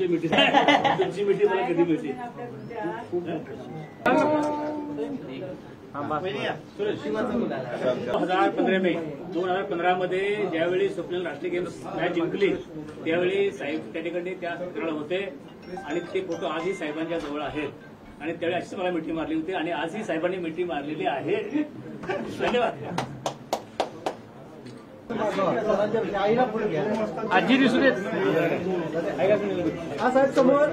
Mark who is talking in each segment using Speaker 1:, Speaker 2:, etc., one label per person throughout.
Speaker 1: तुमची मिठी तुमची मिठी मला कधी मिळते? 2015 मध्ये ज्यावेळी स्वप्नील राष्ट्रीय गेम्स मॅच जिंकली त्यावेळी साहेब त्या ठिकाणी त्या सत्राला होते आणि ते फोटो आजही साहेबांच्या जवळ आहेत आणि त्यावेळी अशीच मला मिठी मारली होती आणि आजही साहेबांनी मिठी मारलेली आहे. धन्यवाद. आजी दिसू देत साहेब समोर.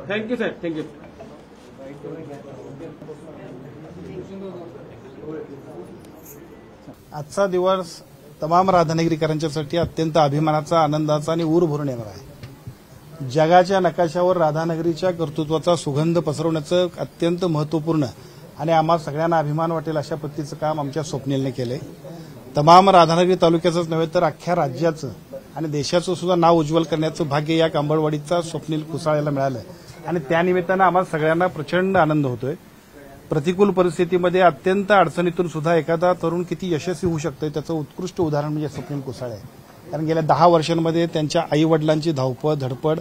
Speaker 1: थँक्यू साहेब. थँक्यू.
Speaker 2: आजचा दिवस तमाम राधानगरीकरांच्यासाठी अत्यंत अभिमानाचा, आनंदाचा आणि ऊर भरून येणार आहे. जगाच्या नकाशावर राधानगरीच्या कर्तृत्वाचा सुगंध पसरवण्याचं अत्यंत महत्वपूर्ण आणि आम्हा सगळ्यांना अभिमान वाटेल अशा पद्धतीचं काम आमच्या स्वप्नीलने केलंय. तमाम राधानगरी तालुक्याचंच नव्हे तर अख्ख्या राज्याचं आणि देशाचं सुद्धा नाव उज्ज्वल करण्याचं भाग्य या कांबळवाडीचा स्वप्नील कुसाळ्याला मिळालं आणि त्यानिमित्तानं आम्हा सगळ्यांना प्रचंड आनंद होतोय. प्रतिकूल परिस्थितीमध्ये अत्यंत अडचणीतून सुद्धा एखादा तरुण किती यशस्वी होऊ शकतोय त्याचं उत्कृष्ट उदाहरण म्हणजे स्वप्नील कुसाळे आहे. कारण गेल्या 10 वर्षांमध्ये त्यांच्या आईवडिलांची धावपळ, धडपड,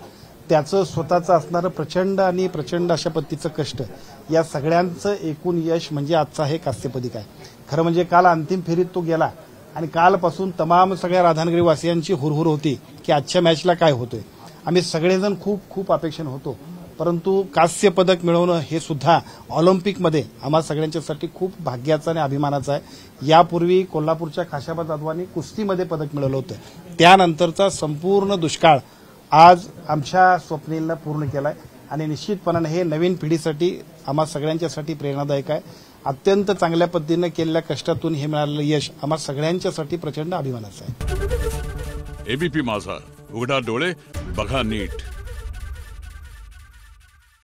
Speaker 2: त्याचं स्वतःचं असणारं प्रचंड अशा पद्धतीचं कष्ट, या सगळ्यांचं एकूण यश म्हणजे आजचा हे कास्यपदिक आहे. खरं म्हणजे काल अंतिम फेरीत तो गेला आणि कालपासून तमाम सगळ्या राधानगरी वासियांची हुरहुर होती की आजच्या मॅचला काय होतोय. आम्ही सगळेजण खूप अपेक्षेने होतो, परंतु कांस्य पदक मिळवणं हे सुद्धा ऑलिम्पिकमध्ये आम्हा सगळ्यांच्यासाठी खूप भाग्याचं आणि अभिमानाचं आहे. यापूर्वी कोल्हापूरच्या खाशाबा जाधवांनी कुस्तीमध्ये पदक मिळवलं होतं, त्यानंतरचा संपूर्ण दुष्काळ आज आमच्या स्वप्नीलनं पूर्ण केलाय आणि निश्चितपणाने हे नवीन पिढीसाठी आम्हा सगळ्यांच्यासाठी प्रेरणादायक आहे. अत्यंत चांगल्या पद्धतीनं केलेल्या कष्टातून हे मिळालेलं यश आम्हा सगळ्यांच्यासाठी प्रचंड अभिमानाचं आहे.
Speaker 3: एबीपी माझा, उघडा डोळे बघा नीट.